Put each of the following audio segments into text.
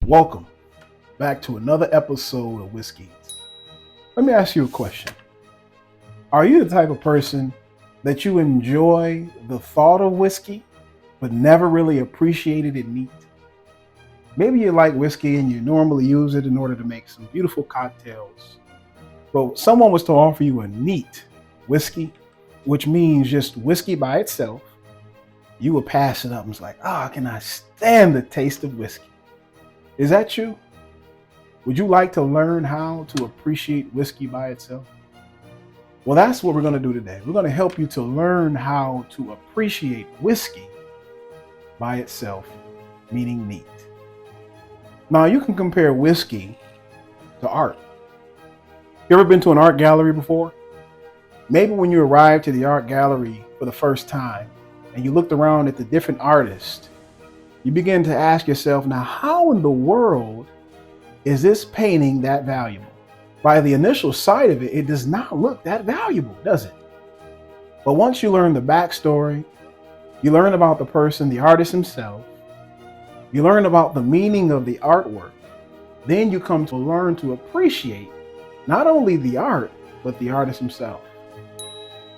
Welcome back to another episode of Whiskey. Let me ask you a question. Are you the type of person that you enjoy the thought of whiskey, but never really appreciated it neat? Maybe you like whiskey and you normally use it in order to make some beautiful cocktails. But someone was to offer you a neat whiskey, which means just whiskey by itself. You would pass it up and it's like, can I stand the taste of whiskey? Is that you? Would you like to learn how to appreciate whiskey by itself? Well, that's what we're going to do today. We're going to help you to learn how to appreciate whiskey by itself, meaning neat. Now, you can compare whiskey to art. You ever been to an art gallery before? Maybe when you arrived to the art gallery for the first time and you looked around at the different artists, you begin to ask yourself, now, how in the world is this painting that valuable? By the initial sight of it, it does not look that valuable, does it? But once you learn the backstory, you learn about the person, the artist himself, you learn about the meaning of the artwork, then you come to learn to appreciate not only the art, but the artist himself.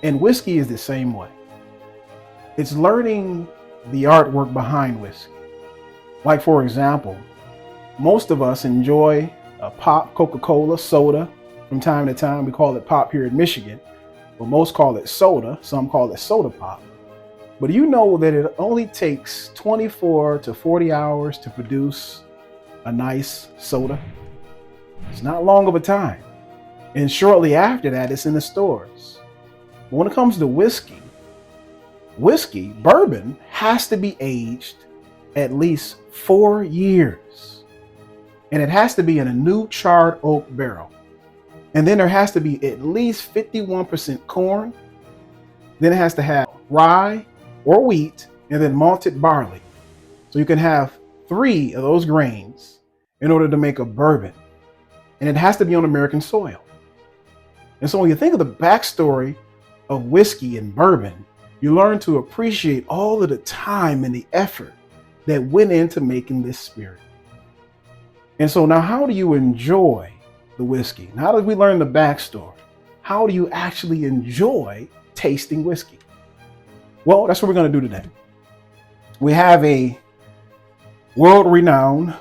And whiskey is the same way. It's learning the artwork behind whiskey. Like, for example, most of us enjoy a pop Coca-Cola soda from time to time. We call it pop here in Michigan, but most call it soda. Some call it soda pop. But do you know that it only takes 24 to 40 hours to produce a nice soda? It's not long of a time. And shortly after that, it's in the stores. But when it comes to whiskey, bourbon has to be aged at least 4 years. And it has to be in a new charred oak barrel. And then there has to be at least 51% corn. Then it has to have rye or wheat and then malted barley. So you can have 3 of those grains in order to make a bourbon. And it has to be on American soil. And so when you think of the backstory of whiskey and bourbon, you learn to appreciate all of the time and the effort that went into making this spirit. And so now, how do you enjoy the whiskey? Now that we learn the backstory, how do you actually enjoy tasting whiskey? Well, that's what we're going to do today. We have a world-renowned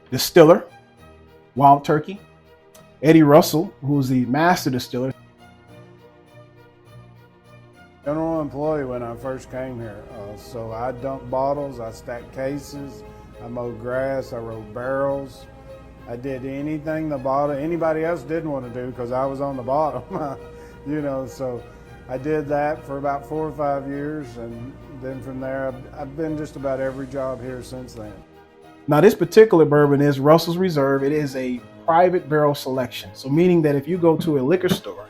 distiller, Wild Turkey, Eddie Russell, who's the master distiller. General employee when I first came here. So I dumped bottles, I stacked cases, I mowed grass, I rode barrels. I did anything anybody else didn't want to do because I was on the bottom, so I did that for about 4 or 5 years. And then from there, I've been just about every job here since then. Now, this particular bourbon is Russell's Reserve. It is a private barrel selection. So meaning that if you go to a liquor store,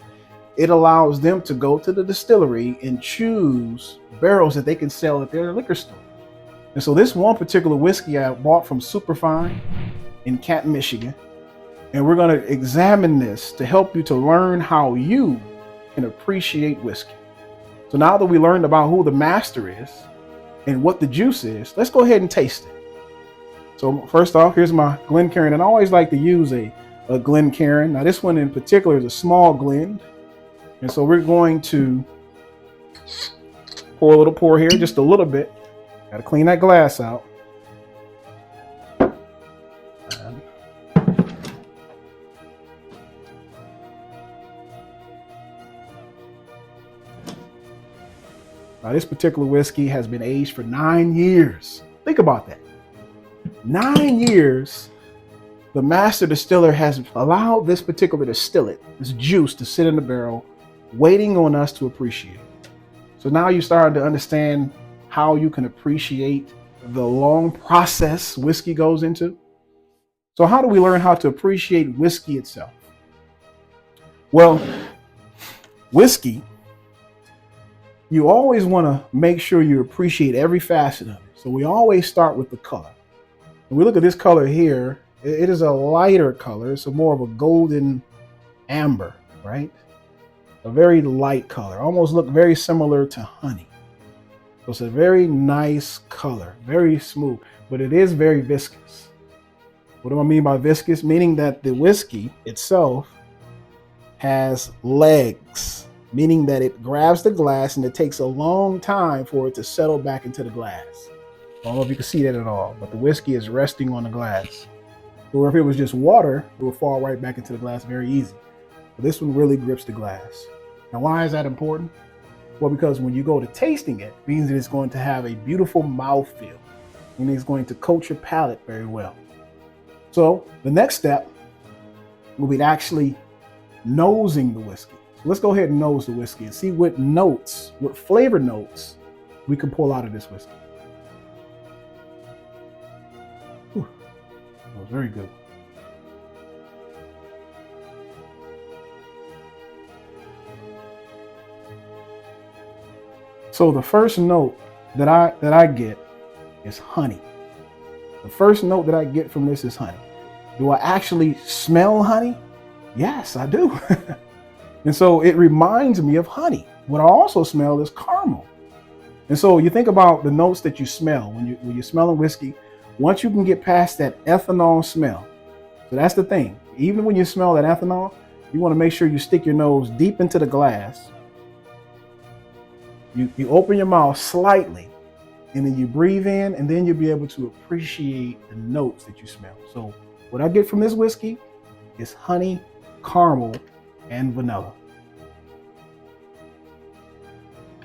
it allows them to go to the distillery and choose barrels that they can sell at their liquor store. And so this one particular whiskey I bought from Superfine in Canton, Michigan. And we're going to examine this to help you to learn how you can appreciate whiskey. So now that we learned about who the master is and what the juice is, let's go ahead and taste it. So first off, here's my Glencairn. And I always like to use a Glencairn. Now this one in particular is a small Glen. And so we're going to pour a little pour here, just a little bit. Got to clean that glass out. Now this particular whiskey has been aged for 9 years. Think about that. 9 years. The master distiller has allowed this particular distillate, this juice, to sit in the barrel, waiting on us to appreciate. So now you're starting to understand how you can appreciate the long process whiskey goes into. So how do we learn how to appreciate whiskey itself? Well, whiskey, you always want to make sure you appreciate every facet of it. So we always start with the color. When we look at this color here, it is a lighter color. It's more of a golden amber, right? A very light color, almost look very similar to honey. So it's a very nice color, very smooth, but it is very viscous. What do I mean by viscous? Meaning that the whiskey itself has legs, meaning that it grabs the glass and it takes a long time for it to settle back into the glass. I don't know if you can see that at all, but the whiskey is resting on the glass. Or if it was just water, it would fall right back into the glass very easy. But this one really grips the glass. Now, why is that important? Well, because when you go to tasting it, it means that it's going to have a beautiful mouthfeel, and it's going to coat your palate very well. So the next step will be actually nosing the whiskey. So let's go ahead and nose the whiskey and see what notes, what flavor notes we can pull out of this whiskey. Whew, that was very good. So the first note that I get is honey. The first note that I get from this is honey. Do I actually smell honey? Yes, I do. And so it reminds me of honey. What I also smell is caramel. And so you think about the notes that you smell when you're smelling whiskey. Once you can get past that ethanol smell, so that's the thing. Even when you smell that ethanol, you want to make sure you stick your nose deep into the glass. You open your mouth slightly, and then you breathe in, and then you'll be able to appreciate the notes that you smell. So what I get from this whiskey is honey, caramel, and vanilla.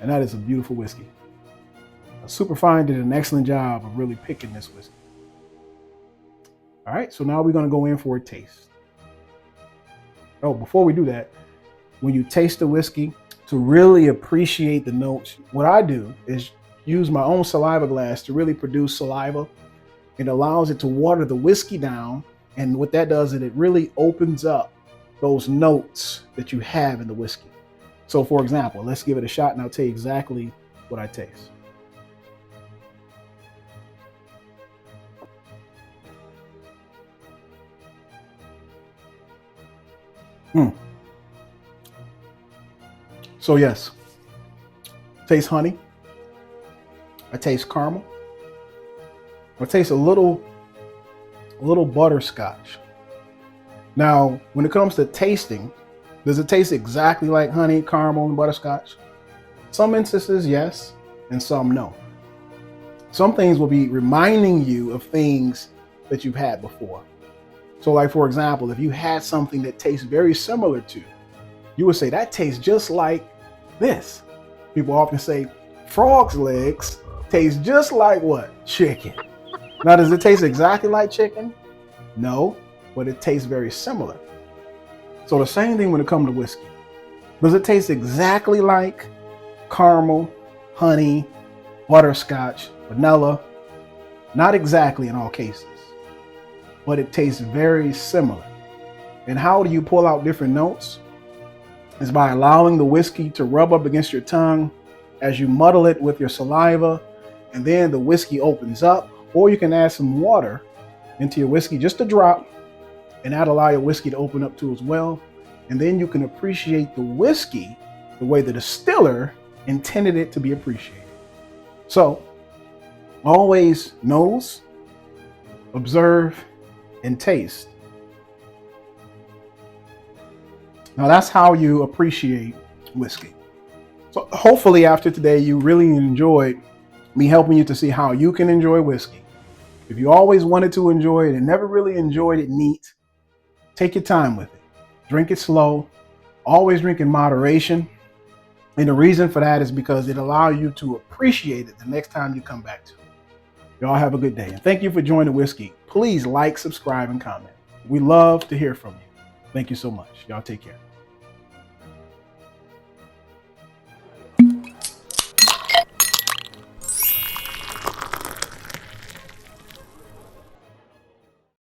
And that is a beautiful whiskey. Superfine did an excellent job of really picking this whiskey. All right, so now we're going to go in for a taste. Oh, before we do that, when you taste the whiskey, to really appreciate the notes, what I do is use my own saliva glass to really produce saliva. It allows it to water the whiskey down. And what that does is it really opens up those notes that you have in the whiskey. So for example, let's give it a shot and I'll tell you exactly what I taste. So yes, taste honey. I taste caramel. I taste a little butterscotch. Now, when it comes to tasting, does it taste exactly like honey, caramel, and butterscotch? Some instances, yes, and some no. Some things will be reminding you of things that you've had before. So like, for example, if you had something that tastes very similar to, you would say, that tastes just like this. People often say, frog's legs taste just like what? Chicken. Now, does it taste exactly like chicken? No, but it tastes very similar. So the same thing when it comes to whiskey. Does it taste exactly like caramel, honey, butterscotch, vanilla? Not exactly in all cases, but it tastes very similar. And how do you pull out different notes? Is by allowing the whiskey to rub up against your tongue as you muddle it with your saliva, and then the whiskey opens up. Or you can add some water into your whiskey, just a drop, and that'll allow your whiskey to open up too as well. And then you can appreciate the whiskey the way the distiller intended it to be appreciated. So always nose, observe, and taste. Now that's how you appreciate whiskey. So hopefully after today, you really enjoyed me helping you to see how you can enjoy whiskey. If you always wanted to enjoy it and never really enjoyed it neat, take your time with it. Drink it slow. Always drink in moderation. And the reason for that is because it allows you to appreciate it the next time you come back to it. Y'all have a good day. And thank you for joining Whiskey. Please like, subscribe, and comment. We love to hear from you. Thank you so much. Y'all take care.